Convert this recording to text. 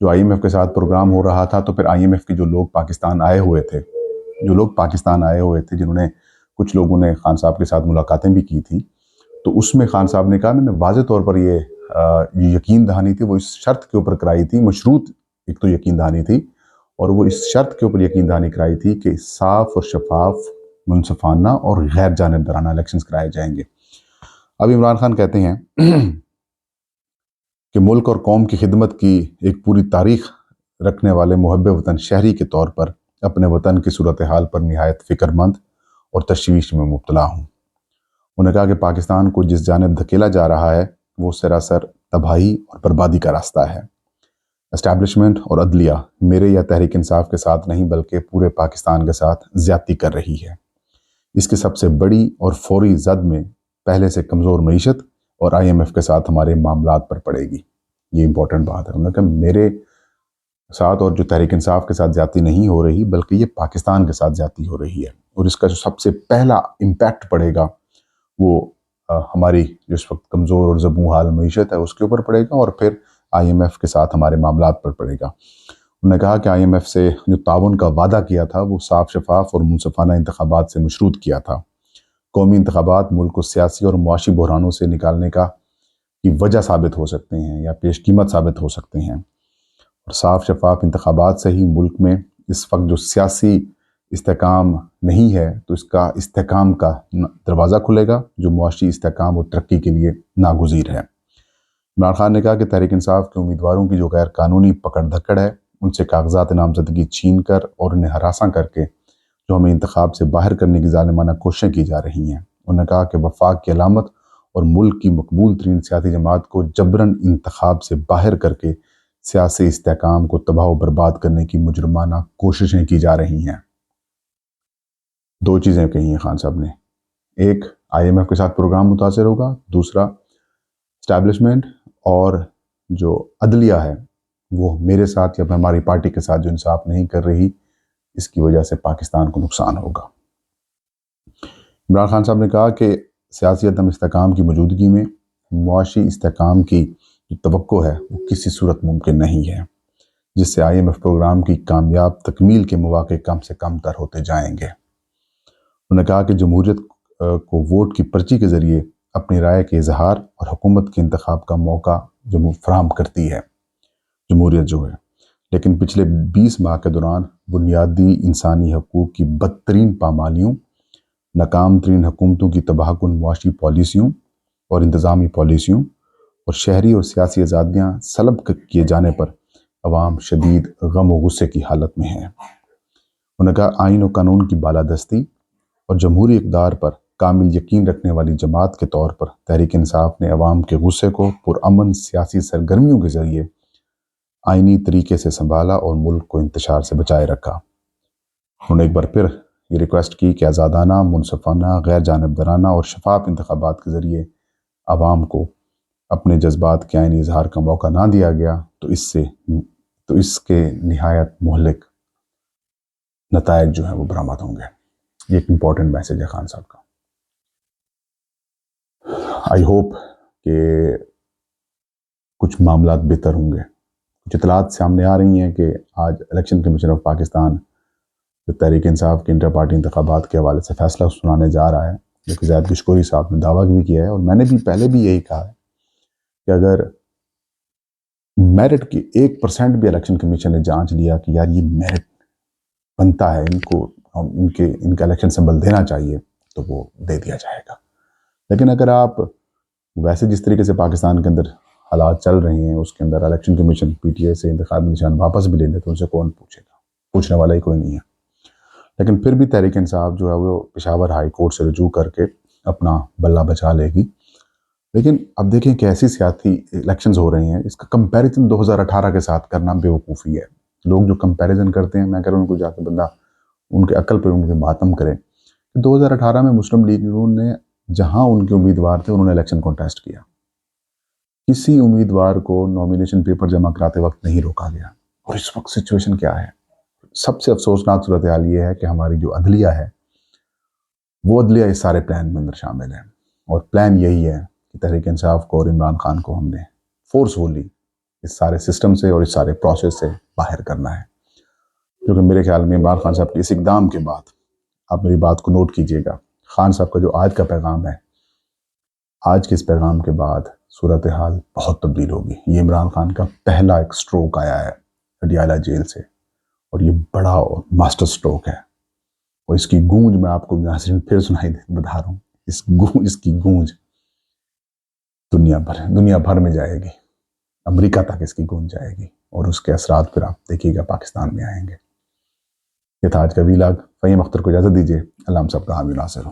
جو I am F کے ساتھ پروگرام ہو رہا تھا، تو پھر آئی ایم ایف کے جو لوگ پاکستان آئے ہوئے تھے جنہوں نے کچھ لوگوں نے خان صاحب کے ساتھ ملاقاتیں بھی کی تھیں، تو اس میں خان صاحب نے کہا، میں نے واضح طور پر یہ یقین دہانی تھی، وہ اس شرط کے اوپر کرائی تھی، مشروط ایک تو یقین دہانی تھی، اور وہ اس شرط کے اوپر یقین دہانی کرائی تھی کہ صاف اور شفاف، منصفانہ اور غیر جانبدارانہ الیکشنز کرائے جائیں گے۔ اب عمران خان کہتے ہیں کہ ملک اور قوم کی خدمت کی ایک پوری تاریخ رکھنے والے محب وطن شہری کے طور پر اپنے وطن کی صورتحال پر نہایت فکر مند اور تشویش میں مبتلا ہوں۔ انہوں نے کہا کہ پاکستان کو جس جانب دھکیلا جا رہا ہے وہ سراسر تباہی اور بربادی کا راستہ ہے۔ اسٹیبلشمنٹ اور عدلیہ میرے یا تحریک انصاف کے ساتھ نہیں بلکہ پورے پاکستان کے ساتھ زیادتی کر رہی ہے۔ اس کی سب سے بڑی اور فوری زد میں پہلے سے کمزور معیشت اور آئی ایم ایف کے ساتھ ہمارے معاملات پر پڑے گی۔ یہ امپورٹنٹ بات ہے۔ انہوں نے کہا میرے ساتھ اور جو تحریک انصاف کے ساتھ زیادتی نہیں ہو رہی بلکہ یہ پاکستان کے ساتھ زیادتی ہو رہی ہے، اور اس کا جو سب سے پہلا امپیکٹ پڑے گا وہ ہماری جو اس وقت کمزور اور زبوں حال معیشت ہے اس کے اوپر پڑے گا، اور پھر آئی ایم ایف کے ساتھ ہمارے معاملات پر پڑے گا۔ انہوں نے کہا کہ آئی ایم ایف سے جو تعاون کا وعدہ کیا تھا وہ صاف شفاف اور منصفانہ انتخابات سے مشروط کیا تھا۔ قومی انتخابات ملک کو سیاسی اور معاشی بحرانوں سے نکالنے کی وجہ ثابت ہو سکتے ہیں یا پیش قیمت ثابت ہو سکتے ہیں، اور صاف شفاف انتخابات سے ہی ملک میں اس وقت جو سیاسی استحکام نہیں ہے تو اس کا استحکام کا دروازہ کھلے گا جو معاشی استحکام اور ترقی کے لیے ناگزیر ہے۔ عمران خان نے کہا کہ تحریک انصاف کے امیدواروں کی جو غیر قانونی پکڑ دھکڑ ہے، ان سے کاغذات نامزدگی چھین کر اور انہیں ہراساں کر کے جو ہمیں انتخاب سے باہر کرنے کی ظالمانہ کوششیں کی جا رہی ہیں۔ انہوں نے کہا کہ وفاق کی علامت اور ملک کی مقبول ترین سیاسی جماعت کو جبراً انتخاب سے باہر کر کے سیاسی استحکام کو تباہ و برباد کرنے کی مجرمانہ کوششیں کی جا رہی ہیں۔ دو چیزیں کہی ہیں خان صاحب نے، ایک آئی ایم ایف کے ساتھ پروگرام متاثر ہوگا، دوسرا اسٹیبلشمنٹ اور جو عدلیہ ہے وہ میرے ساتھ یا ہماری پارٹی کے ساتھ جو انصاف نہیں کر رہی، اس کی وجہ سے پاکستان کو نقصان ہوگا۔ عمران خان صاحب نے کہا کہ سیاسی عدم استحکام کی موجودگی میں معاشی استحکام کی جو توقع ہے وہ کسی صورت ممکن نہیں ہے، جس سے آئی ایم ایف پروگرام کی کامیاب تکمیل کے مواقع کم سے کم تر ہوتے جائیں گے۔ انہوں نے کہا کہ جمہوریت کو ووٹ کی پرچی کے ذریعے اپنی رائے کے اظہار اور حکومت کے انتخاب کا موقع فراہم کرتی ہے جمہوریت جو ہے، لیکن پچھلے 20 ماہ کے دوران بنیادی انسانی حقوق کی بدترین پامالیوں، ناکام ترین حکومتوں کی تباہ کن معاشی پالیسیوں اور انتظامی پالیسیوں اور شہری اور سیاسی آزادیاں سلب کیے جانے پر عوام شدید غم و غصے کی حالت میں ہیں۔ انہوں نے کہا آئین و قانون کی بالادستی اور جمہوری اقدار پر کامل یقین رکھنے والی جماعت کے طور پر تحریک انصاف نے عوام کے غصے کو پرامن سیاسی سرگرمیوں کے ذریعے آئینی طریقے سے سنبھالا اور ملک کو انتشار سے بچائے رکھا۔ انہوں نے ایک بار پھر یہ ریکویسٹ کی کہ آزادانہ، منصفانہ، غیر جانبدارانہ اور شفاف انتخابات کے ذریعے عوام کو اپنے جذبات کے آئینی اظہار کا موقع نہ دیا گیا تو اس کے نہایت مہلک نتائج جو ہیں وہ برآمد ہوں گے۔ یہ ایک امپورٹنٹ میسج ہے خان صاحب کا۔ آئی ہوپ کہ کچھ معاملات بہتر ہوں گے۔ کچھ اطلاعات سامنے آ رہی ہیں کہ آج الیکشن کمیشن آف پاکستان جو تحریک انصاف کے انٹر پارٹی انتخابات کے حوالے سے فیصلہ سنانے جا رہا ہے، جو کہ زید کشکوری صاحب نے دعویٰ بھی کیا ہے، اور میں نے بھی پہلے بھی یہی کہا ہے کہ اگر میرٹ کی 1% بھی الیکشن کمیشن نے جانچ لیا کہ یار یہ میرٹ بنتا ہے، ان کا الیکشن سمبل دینا چاہیے، تو وہ دے دیا جائے گا۔ لیکن اگر آپ ویسے جس طریقے سے پاکستان کے اندر حالات چل رہے ہیں اس کے اندر election commission P T A سے انتخابی نشان واپس بھی لے لے تو ان سے کون پوچھے گا؟ پوچھنے والا ہی کوئی نہیں ہے۔ لیکن پھر بھی تحریک انصاف جو ہے وہ پشاور ہائی کورٹ سے رجوع کر کے اپنا بلہ بچا لے گی۔ لیکن اب دیکھیں کہ ایسی سیاسی الیکشنز ہو رہے ہیں، اس کا کمپیریزن 2018 کے ساتھ کرنا بے وقوفی ہے۔ لوگ جو کمپیریزن کرتے ہیں، میں کہہ رہا ہوں ان کو جا کے بندہ ان کے عقل پہ ان کے ماتم کرے کہ 2018 میں مسلم لیگ نے جہاں ان کے امیدوار تھے انہوں نے الیکشن کانٹیسٹ کیا، کسی امیدوار کو نامینیشن پیپر جمع کراتے وقت نہیں روکا گیا۔ اور اس وقت سچویشن کیا ہے؟ سب سے افسوسناک صورتحال یہ ہے کہ ہماری جو عدلیہ ہے وہ عدلیہ اس سارے پلان میں اندر شامل ہے، اور پلان یہی ہے کہ تحریک انصاف کو اور عمران خان کو ہم نے فورسفلی اس سارے سسٹم سے اور اس سارے پروسیس سے باہر کرنا ہے. کیونکہ میرے خیال میں عمران خان صاحب کے اس اقدام کے بعد آپ میری بات کو نوٹ کیجئے گا، خان صاحب کا جو آج کا پیغام ہے، آج کے اس پیغام کے بعد صورتحال بہت تبدیل ہوگی. یہ عمران خان کا پہلا ایک سٹروک آیا ہے اڈیالہ جیل سے، اور یہ بڑا ماسٹر سٹروک ہے، اور اس کی گونج میں آپ کو ناظرین پھر سنائی بتا رہا ہوں، اس کی گونج دنیا بھر میں جائے گی، امریکہ تک اس کی گونج جائے گی، اور اس کے اثرات پھر آپ دیکھیے گا پاکستان میں آئیں گے. یہ تھا آج کا ویلاگ. فہیم اختر کو اجازت دیجیے. اللہ ہم سب کا حامی و ناصر ہو.